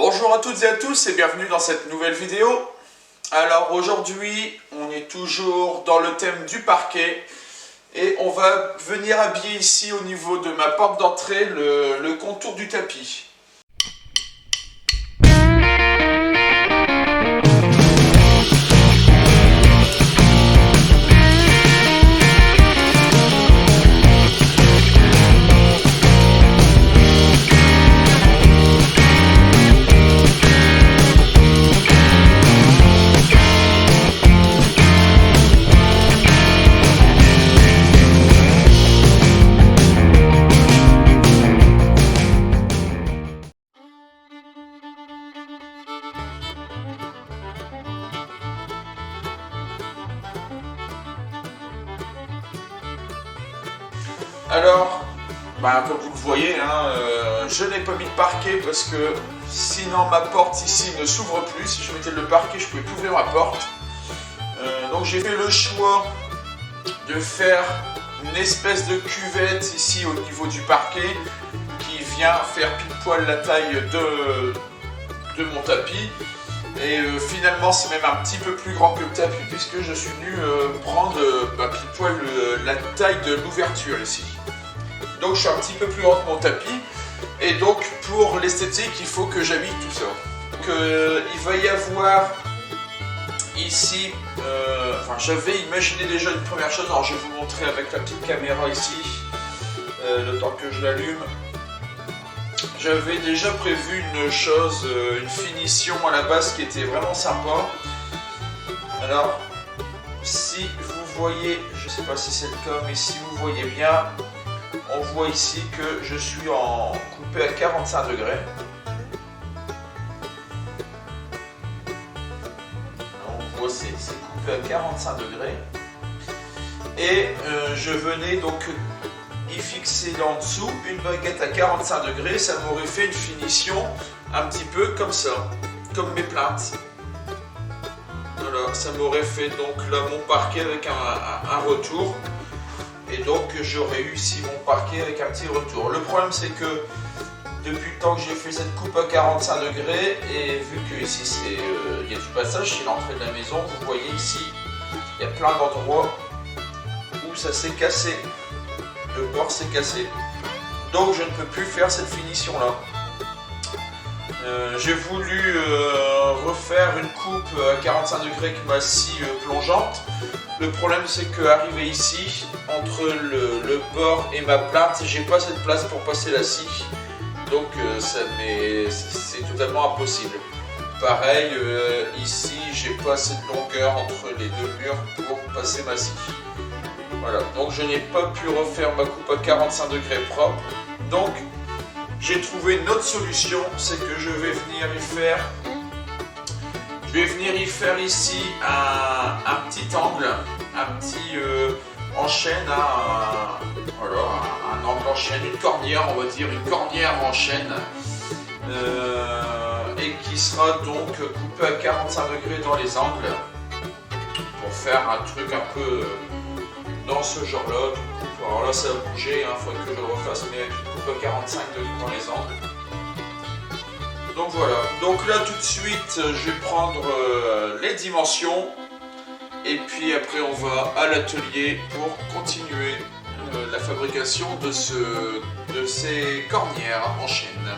Bonjour à toutes et à tous et bienvenue dans cette nouvelle vidéo. Alors aujourd'hui on est toujours dans le thème du parquet et on va venir habiller ici au niveau de ma porte d'entrée le contour du tapis. Alors, comme vous le voyez, je n'ai pas mis de parquet parce que sinon ma porte ici ne s'ouvre plus. Si je mettais le parquet, je ne pouvais plus ouvrir ma porte. Donc j'ai fait le choix de faire une espèce de cuvette ici au niveau du parquet qui vient faire pile poil la taille de mon tapis. Et finalement c'est même un petit peu plus grand que le tapis puisque je suis venu prendre pile poil la taille de l'ouverture ici. Donc je suis un petit peu plus grand que mon tapis et donc pour l'esthétique il faut que j'habille tout ça. Donc il va y avoir ici, j'avais imaginé déjà une première chose, alors je vais vous montrer avec la petite caméra ici, le temps que je l'allume. J'avais déjà prévu une chose, une finition à la base qui était vraiment sympa. Alors, si vous voyez, je ne sais pas si c'est le cas, mais si vous voyez bien, on voit ici que je suis en coupé à 45 degrés. On voit c'est coupé à 45 degrés. Et je venais donc y fixer en dessous une baguette à 45 degrés, ça m'aurait fait une finition un petit peu comme ça, comme mes plaintes. Voilà, ça m'aurait fait donc là mon parquet avec un retour. Et donc j'aurais eu ici mon parquet avec un petit retour. Le problème c'est que depuis le temps que j'ai fait cette coupe à 45 degrés, et vu que ici il y a du passage, c'est l'entrée de la maison, vous voyez ici, il y a plein d'endroits où ça s'est cassé. Le bord s'est cassé. Donc je ne peux plus faire cette finition là. J'ai voulu refaire une coupe à 45 degrés qui m'a scie plongeante. Le problème c'est que arrivé ici, entre le bord et ma plinthe, j'ai pas cette place pour passer la scie. Donc c'est totalement impossible. Pareil, ici j'ai pas assez de longueur entre les deux murs pour passer ma scie. Voilà, donc je n'ai pas pu refaire ma coupe à 45 degrés propre. Donc j'ai trouvé une autre solution, c'est que je vais venir y faire ici un petit angle, un petit en chaîne, un angle en chaîne, une cornière, on va dire, une cornière en chaîne, et qui sera donc coupée à 45 degrés dans les angles pour faire un truc un peu dans ce genre là. Alors là ça a bougé, il faudrait que je le refasse, mais avec une coupe à 45 degrés dans les angles. Donc voilà, donc là tout de suite je vais prendre les dimensions et puis après on va à l'atelier pour continuer la fabrication de ces cornières en chaîne.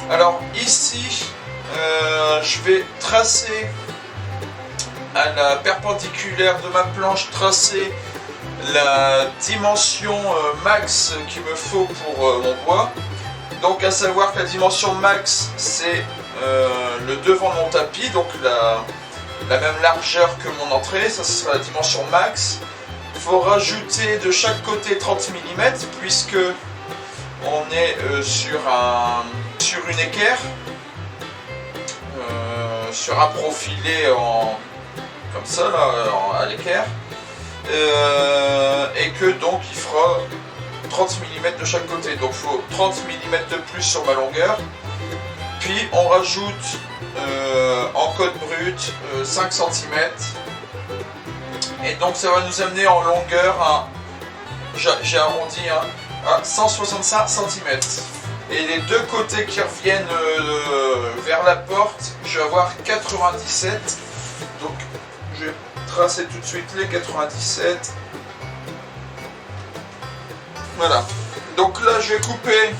Alors ici je vais tracer à la perpendiculaire de ma planche, tracer la dimension max qu'il me faut pour mon bois. Donc à savoir que la dimension max c'est le devant de mon tapis, donc la même largeur que mon entrée, ça sera la dimension max. Il faut rajouter de chaque côté 30 mm puisque on est sur une équerre, sur un profilé comme ça là, à l'équerre. Et que donc il fera 30 mm de chaque côté, donc il faut 30 mm de plus sur ma longueur, puis on rajoute en code brut 5 cm et donc ça va nous amener en longueur à, j'ai arrondi à 165 cm. Et les deux côtés qui reviennent vers la porte, je vais avoir 97. Donc je vais tracer tout de suite les 97. Voilà. Donc là je vais couper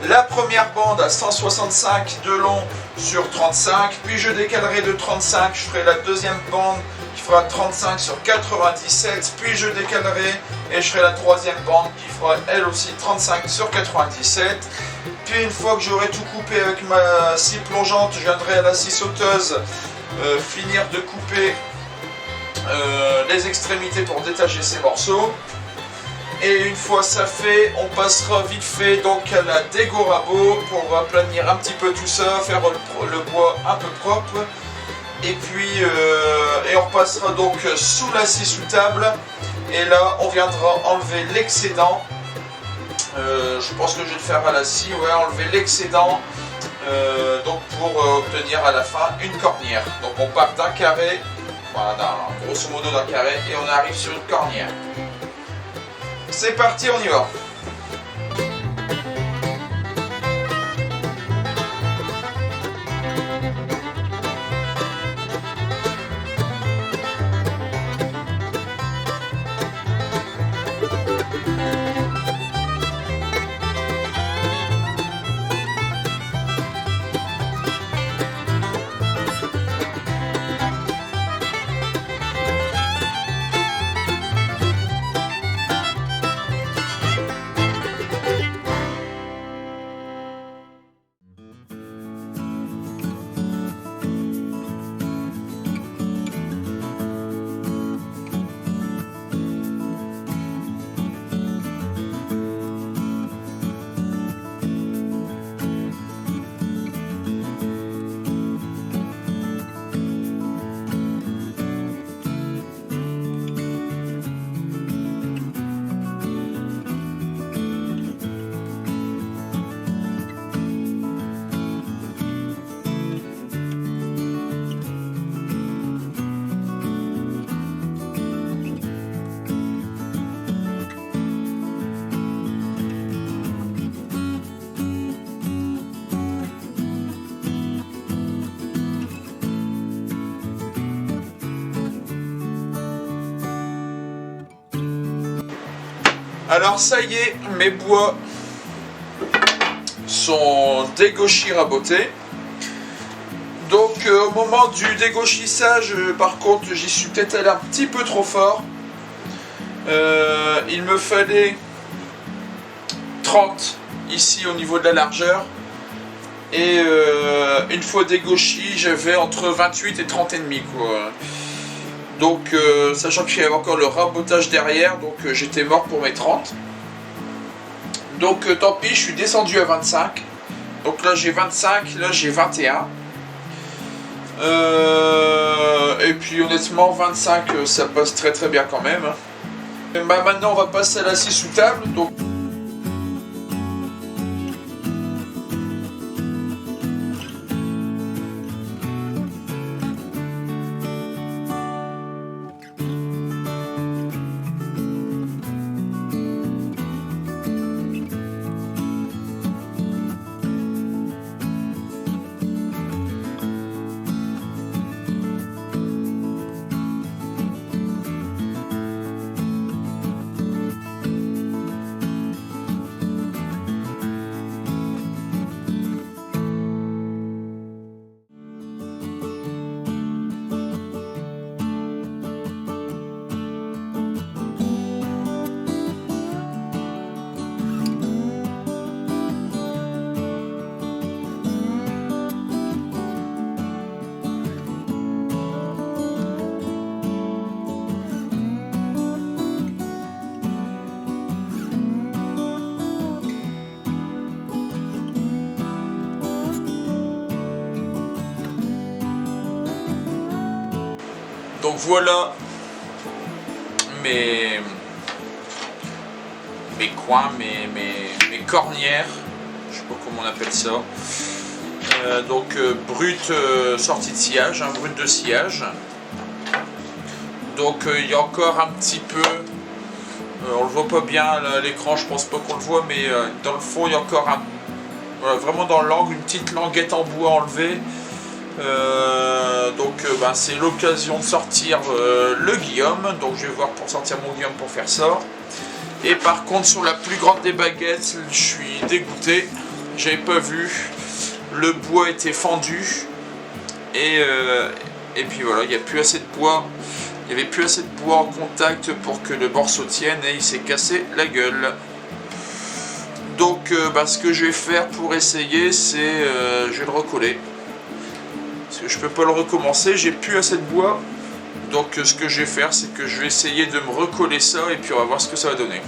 la première bande à 165 de long sur 35, puis je décalerai de 35, je ferai la deuxième bande qui fera 35 sur 97, puis je décalerai et je ferai la troisième bande qui fera elle aussi 35 sur 97. Puis une fois que j'aurai tout coupé avec ma scie plongeante, je viendrai à la scie sauteuse finir de couper les extrémités pour détacher ces morceaux. Et une fois ça fait, on passera vite fait donc à la dégo rabot pour aplanir un petit peu tout ça, faire le bois un peu propre. Et puis et on repassera donc sous la scie sous table. Et là on viendra enlever l'excédent. Je pense que je vais le faire à la scie, ouais, enlever l'excédent donc pour obtenir à la fin une cornière. Donc on part d'un carré, voilà, grosso modo d'un carré, et on arrive sur une cornière. C'est parti, on y va. Alors ça y est, mes bois sont dégauchis, rabotés. Donc au moment du dégauchissage, par contre, j'y suis peut-être allé un petit peu trop fort. Il me fallait 30 ici au niveau de la largeur. Et une fois dégauchi, j'avais entre 28 et 30 et demi, quoi. Donc, sachant qu'il y avait encore le rabotage derrière, donc j'étais mort pour mes 30. Donc, tant pis, je suis descendu à 25. Donc là, j'ai 25, là, j'ai 21. Et puis, honnêtement, 25, ça passe très très bien quand même. Et bah, maintenant, on va passer à la scie sous table. Donc, Donc voilà mes coins, mes cornières, je sais pas comment on appelle ça. Donc brut sortie de sciage, brut de sciage. Donc il y a encore un petit peu, on le voit pas bien à l'écran, je pense pas qu'on le voit, mais dans le fond il y a encore Voilà, vraiment dans l'angle, une petite languette en bois enlevée. C'est l'occasion de sortir le Guillaume. Donc je vais voir pour sortir mon Guillaume pour faire ça. Et par contre sur la plus grande des baguettes, je suis dégoûté. J'avais pas vu. Le bois était fendu. Et puis voilà, il n'y a plus assez de bois. Il n'y avait plus assez de bois en contact pour que le morceau tienne et il s'est cassé la gueule. Donc ce que je vais faire pour essayer, c'est je vais le recoller. Parce que je peux pas le recommencer, j'ai plus assez de bois. Donc ce que je vais faire, c'est que je vais essayer de me recoller ça et puis on va voir ce que ça va donner.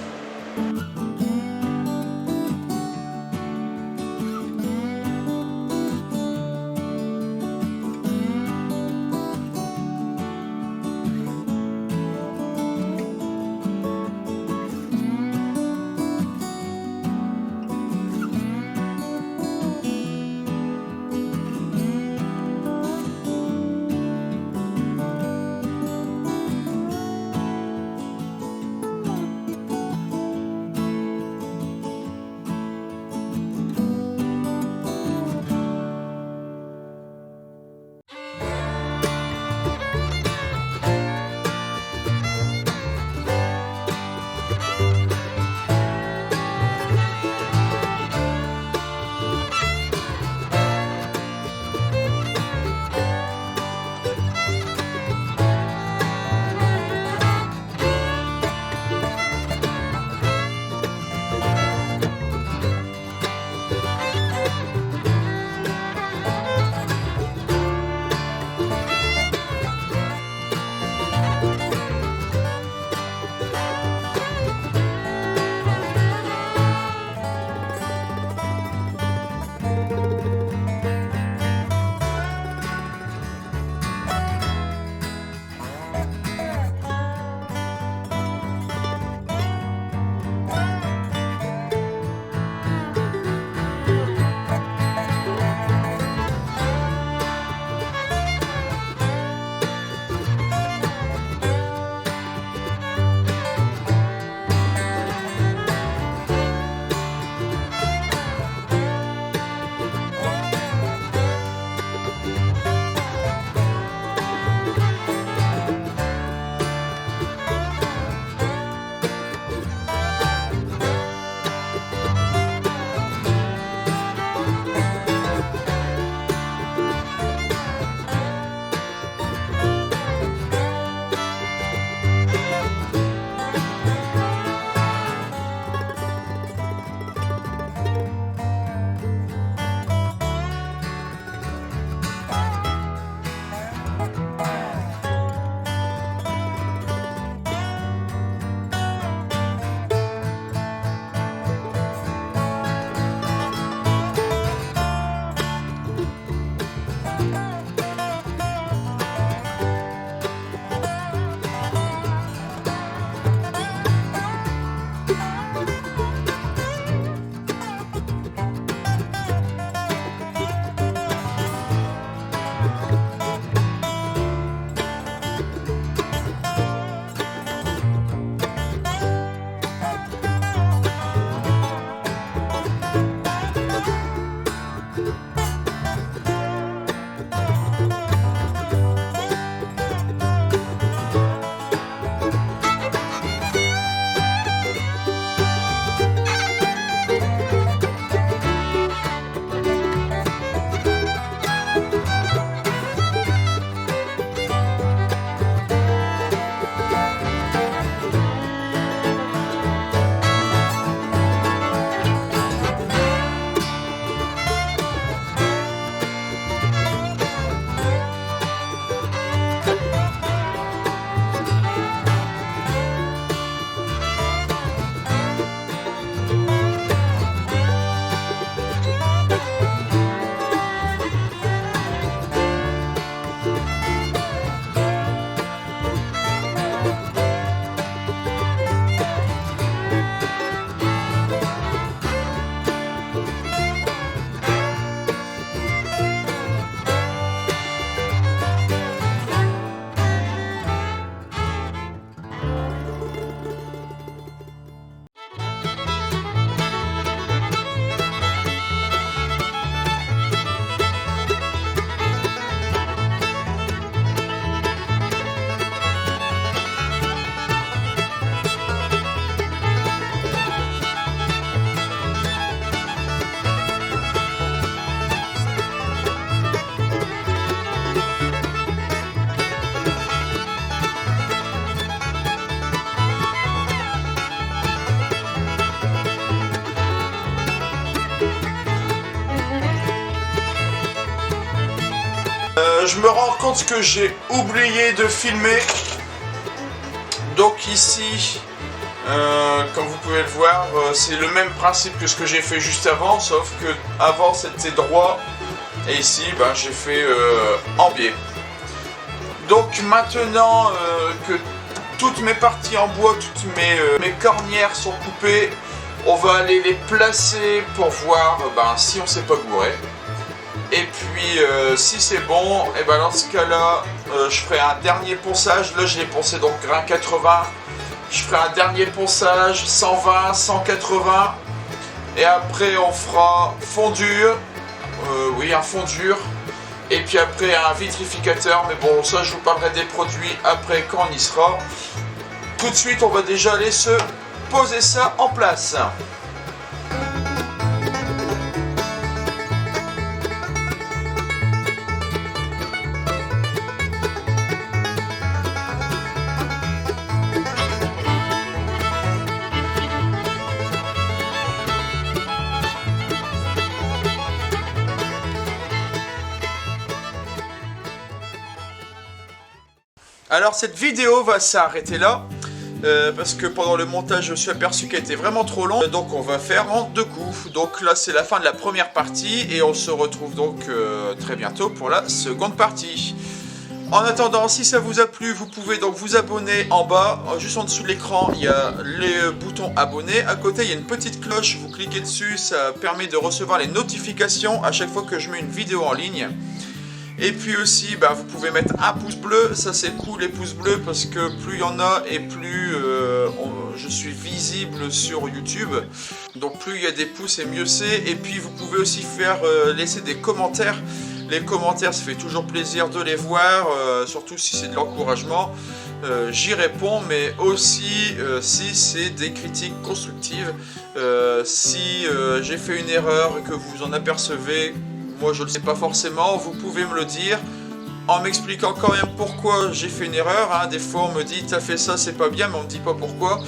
Je me rends compte que j'ai oublié de filmer. Donc ici, comme vous pouvez le voir, c'est le même principe que ce que j'ai fait juste avant, sauf que avant c'était droit et ici j'ai fait en biais. Donc maintenant que toutes mes parties en bois, toutes mes cornières sont coupées, on va aller les placer pour voir si on s'est pas gouré. Et puis si c'est bon, et dans ce cas-là, je ferai un dernier ponçage. Là je l'ai poncé donc grain 80. Je ferai un dernier ponçage 120, 180. Et après on fera fondure. Oui, un fondure. Et puis après un vitrificateur. Mais bon, ça je vous parlerai des produits après quand on y sera. Tout de suite on va déjà aller se poser ça en place. Alors cette vidéo va s'arrêter là, parce que pendant le montage je me suis aperçu qu'elle était vraiment trop longue, donc on va faire en 2 coups. Donc là c'est la fin de la première partie et on se retrouve donc très bientôt pour la seconde partie. En attendant, si ça vous a plu, vous pouvez donc vous abonner en bas, juste en dessous de l'écran, il y a les boutons abonner. À côté, il y a une petite cloche, vous cliquez dessus, ça permet de recevoir les notifications à chaque fois que je mets une vidéo en ligne. Et puis aussi, vous pouvez mettre un pouce bleu, ça c'est cool les pouces bleus parce que plus il y en a et plus je suis visible sur YouTube. Donc plus il y a des pouces et mieux c'est. Et puis vous pouvez aussi laisser des commentaires. Les commentaires, ça fait toujours plaisir de les voir, surtout si c'est de l'encouragement. J'y réponds, mais aussi si c'est des critiques constructives. Si j'ai fait une erreur et que vous en apercevez, moi je ne le sais pas forcément, vous pouvez me le dire en m'expliquant quand même pourquoi j'ai fait une erreur. Des fois on me dit t'as fait ça, c'est pas bien, mais on me dit pas pourquoi.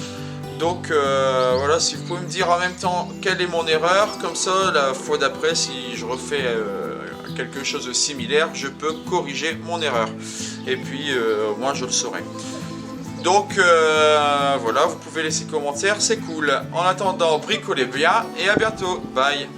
Donc voilà, si vous pouvez me dire en même temps quelle est mon erreur, comme ça la fois d'après si je refais quelque chose de similaire, je peux corriger mon erreur. Et puis moi je le saurai. Donc voilà, vous pouvez laisser commentaire, c'est cool. En attendant, bricolez bien et à bientôt. Bye.